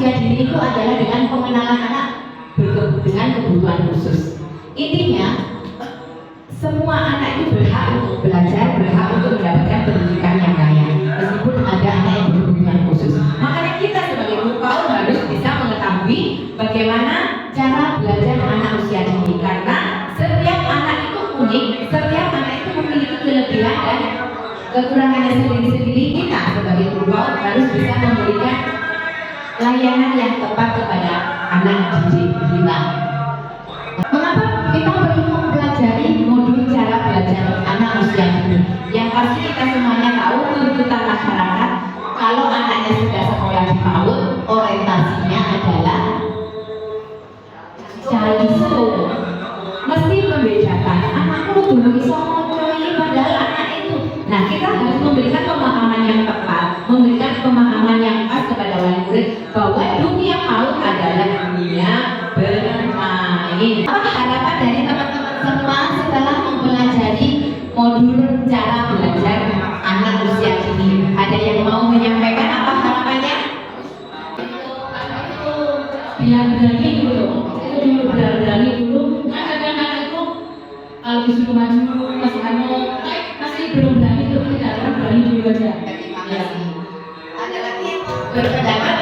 usia dini itu adalah dengan pengenalan anak dengan kebutuhan khusus. Intinya, semua anak itu berhak untuk belajar, berhak untuk mendapatkan pendidikan yang layak, meskipun ada anak yang berkebutuhan khusus. Makanya kita sebagai guru PAUD harus bisa mengetahui bagaimana cara belajar anak usia dini, karena setiap anak itu unik, setiap anak itu memiliki kelebihan dan kekurangannya sendiri-sendiri. Kita sebagai guru PAUD harus bisa memberikan layanan yang tepat kepada anak didik kita. Mengapa kita perlu mempelajari modul cara belajar anak usia dini? Yang pasti kita semuanya tahu tuntutan masyarakat kalau anaknya sudah sekolah di PAUD, orientasinya adalah jaliso. Mesti membedakan anakku dulu iso ngocoy padahal anak itu. Nah, kita harus memberikan pemahaman yang tepat, memberikan pemahaman yang pas kepada wali murid bahwa dunia PAUD adalah dunia bermain. Apa harapan dari teman-teman semua setelah mempelajari modul cara belajar anak usia dini? Ada yang mau menyampaikan apa harapannya? Biar berani dulu, itu berani dulu. Kadang-kadang itu kalau disuruh maju masih belum berani itu kita berani dulu aja. Ada lagi yang berpendapat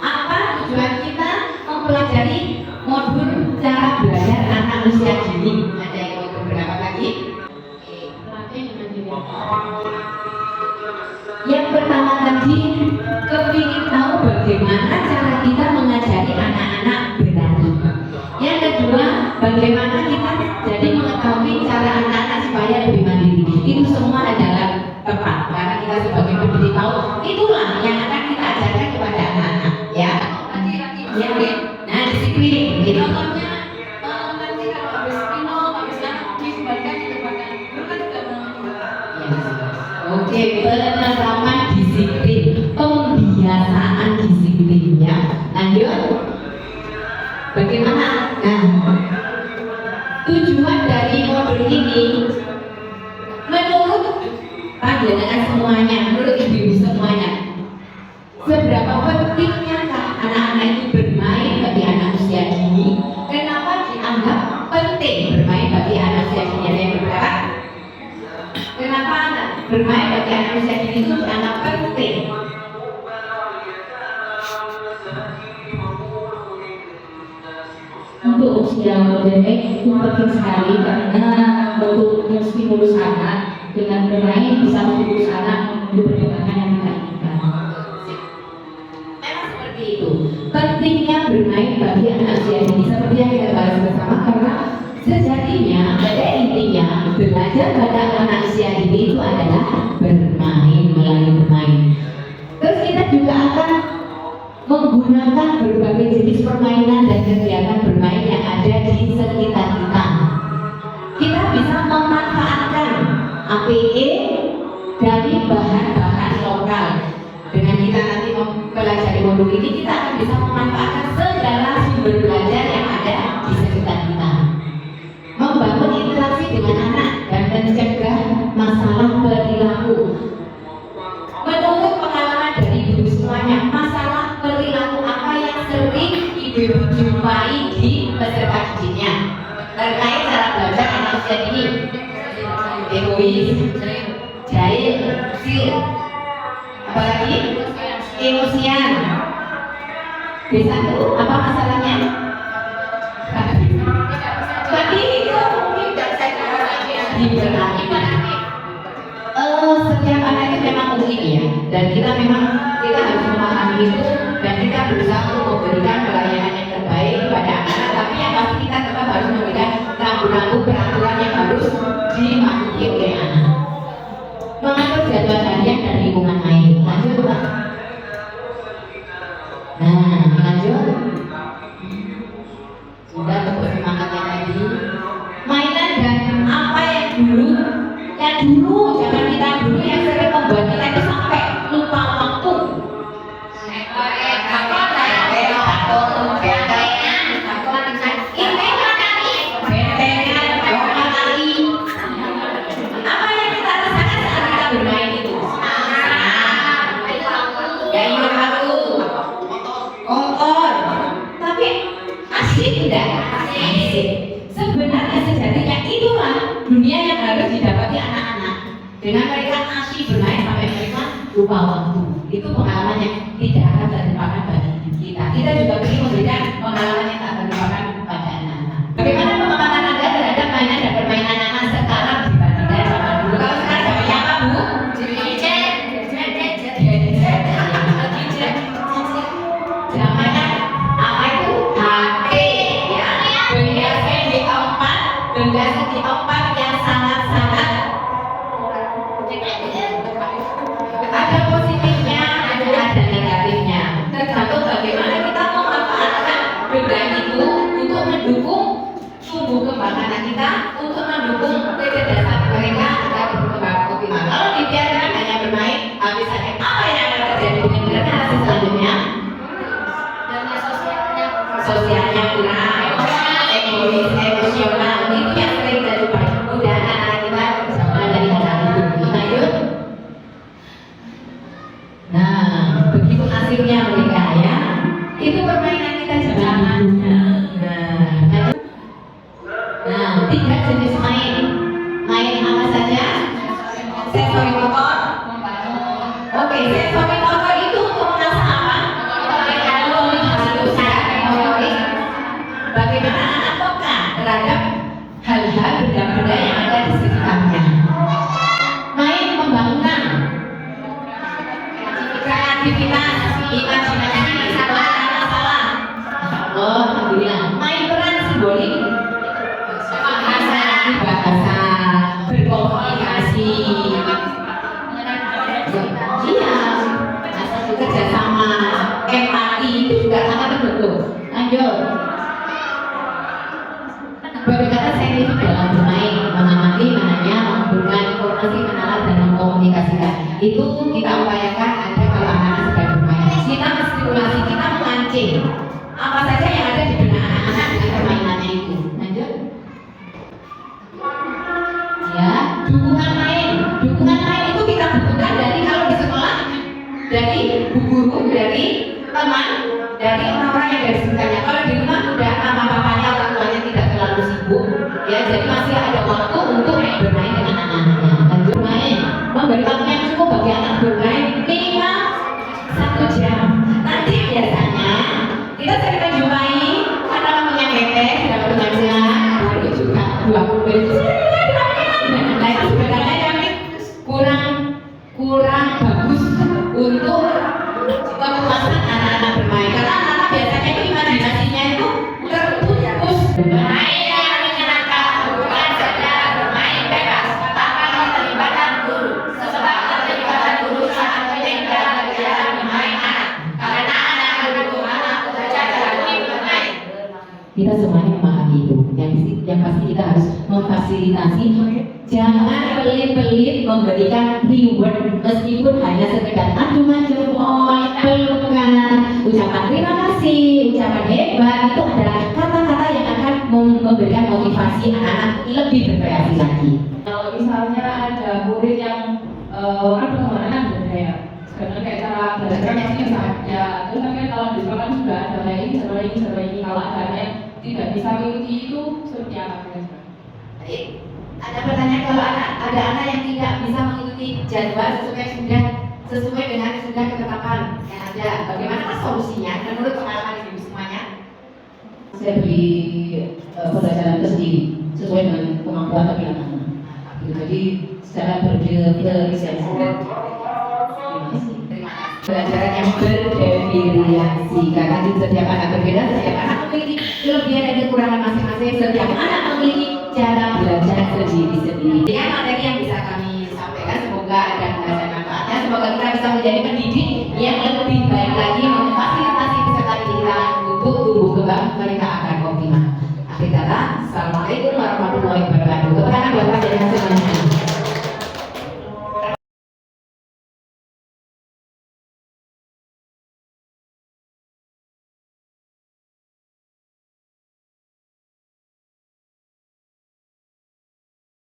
apa tujuan kita mempelajari modul cara belajar anak usia dini? Ada yang mau berpendapat lagi? Yang pertama tadi, kepingin tahu bagaimana cara kita mengajari anak-anak berani. Yang kedua, bagaimana kita jadi mengetahui cara anak-anak supaya lebih mandiri. Itu semua adalah tepat karena kita sebagai pendidik PAUD itulah yang akan kita ajarkan kepada anak-anak. Ya. Nah, disiplin. Gitu. Nanti kalau habis minum, habis anak dikembalikan kepada guru kan juga Oke, penerapan disiplin, pembiasaan disiplinnya. Lanjut. Bagaimana? Nah, tujuan dari modul ini menurut panjenengan semuanya, menurut ibu-ibu semuanya, seberapa pentingnya anak-anak itu bermain bagi anak usia dini? Kenapa dianggap penting bermain bagi anak usia dini? Ada yang berpendapat? Kenapa bermain bagi anak usia dini itu dianggap penting? untuk usia modern itu penting sekali karena untuk menstimulus anak dengan bermain bisa menstimulus anak menuju perkembangan yang kita inginkan. Memang seperti itu. Pentingnya bermain bagi anak usia dini seperti yang kita bahas bersama, karena sejatinya pada intinya belajar pada anak usia dini itu adalah bermain, melalui bermain. Terus kita juga akan menggunakan berbagai jenis permainan dan kegiatan bermain yang ada di sekitar kita. Kita bisa memanfaatkan APE dari bahan-bahan lokal. Dengan kita nanti mempelajari modul ini, kita akan bisa memanfaatkan segala sumber belajar yang ada di sekitar kita. Membangun interaksi dengan anak dan mencegah masalah perilaku. Menurut pengalaman dari ibu semuanya, masalah perilaku apa yang sering ibu jumpai di peserta didiknya terkait cara belajar anak usia dini? Egois, jahil, sil, apalagi emosian. Bisa tuh apa masalahnya? Tadi itu mungkin setiap anak itu memang unik ya, dan kita harus memahami itu, dan kita berusaha untuk memberikan pelayanan yang terbaik kepada anak-anak. Tapi yang pasti kita tetap harus memberikan rambu-rambu peraturan yang harus dimasuki oleh anak. Mengatur jadwal harian dan lingkungan main. Lanjut Pak. Nah, lanjut. Sudah tepuk semangatnya tadi. Mainan dan apa yang dulu zaman kita dulu yang sering membuat kita itu sampai lupa waktu. Oh, lupa waktu. Itu pengalaman yang tidak akan terlupakan bagi kita. Kita juga perlu memberikan pengalaman yang tak terlupakan kepada anak-anak. Bagaimana pengalaman Anda terhadap mainan dan permainan anak sekarang dibandingkan zaman dulu? Kalau sekarang zamannya apa, Bu? Zamannya apa itu? HP, ya. Benda segi empat yang sangat-sangat ada positifnya, ada negatifnya. Tergantung bagaimana kita memanfaatkan benda itu untuk mendukung tumbuh kembang anak kita, untuk mendukung kecerdasan mereka agar berkembang optimal. Kalau dibiarkan hanya bermain, habis saja apa yang akan terjadi dengan generasi selanjutnya? Sosialnya kurang, egois, emosional, itu yang sering kita jumpai. Mudah anak kita bersama dari anak itu. Lanjut. Nah, begitu nasibnya mereka ya. Itu permainan kita zaman dulu. Nah, 3 jenis main. Main apa saja? Sensori motor. Oke, sensori motor itu untuk mengasah apa? Bagaimana anak peka terhadap hal-hal benda-benda yang ada di sekitarnya. Main pembangunan, kreativitas, imajinasi, salah. Alhamdulillah. Main peran simbolik, bahasa, berkomunikasi. Iya, kerjasama, empati itu juga sangat terbentuk. Lanjut. Berkata saintifik dalam bermain, mengamati, menanya, mengumpulkan informasi, menalar, dan mengkomunikasikan. Itu kita upayakan ada kalau anak-anak sedang bermain. Kita menstimulasi, kita memancing apa saja yang ada di benak anak-anak dengan permainannya itu. Lanjut. Ya, dukungan main. Dukungan main itu kita butuhkan dari kalau di sekolah, dari bu guru, dari teman, dari orang-orang yang dari sekitarnya. Kalau di rumah udah mama papanya, orang tuanya tidak terlalu sibuk, ya jadi masih ada waktu untuk bermain dengan anak-anaknya. Lanjut main, memberi waktu yang cukup bagi anak bermain minimal 1 jam. Nanti biasanya kita sering menjumpai karena punya mepet, tidak punya silang, baru juga 20 menit. Nah itu sebenarnya yang kurang bagus untuk kepuasan anak-anak bermain. Karena anak-anak biasanya itu imajinasinya itu terputus. Bermain yang menyenangkan bukan sekedar bermain bebas, tanpa keterlibatan guru. Sebab keterlibatan guru sangat penting dalam kegiatan bermain anak. Karena anak mendukung anak belajar berani bermain. Kita semuanya memahami itu. Yang pasti kita harus memfasilitasi. Jangan pelit-pelit memberikan reward meskipun hanya sekedar acungan jempol, pelukan, ucapan terima kasih, ucapan hebat. Itu adalah kata-kata yang akan memberikan motivasi anak-anak lebih berkreasi lagi. Kalau misalnya ada murid yang kan perkembangan budaya, sebenarnya kayak cara belajarnya susah ya. Terus kan kalau di sekolah kan sudah ada ini. Kalau ada yang tidak bisa mengikuti itu seperti apa kira-kira? Ada pertanyaan, kalau ada anak yang tidak bisa mengikuti jadwal sesuai dengan sudah ketetapan yang ada, bagaimana solusinya menurut pengalaman ibu semuanya? Saya beri pelajaran tersendiri sesuai dengan kemampuan kebiasaan. Jadi secara berdifferensiasi. Pelajaran yang bervariasi karena setiap anak berbeda, setiap anak memiliki kelebihan dan kekurangan masing-masing, setiap anak memiliki cara belajar sendiri-sendiri. Dengan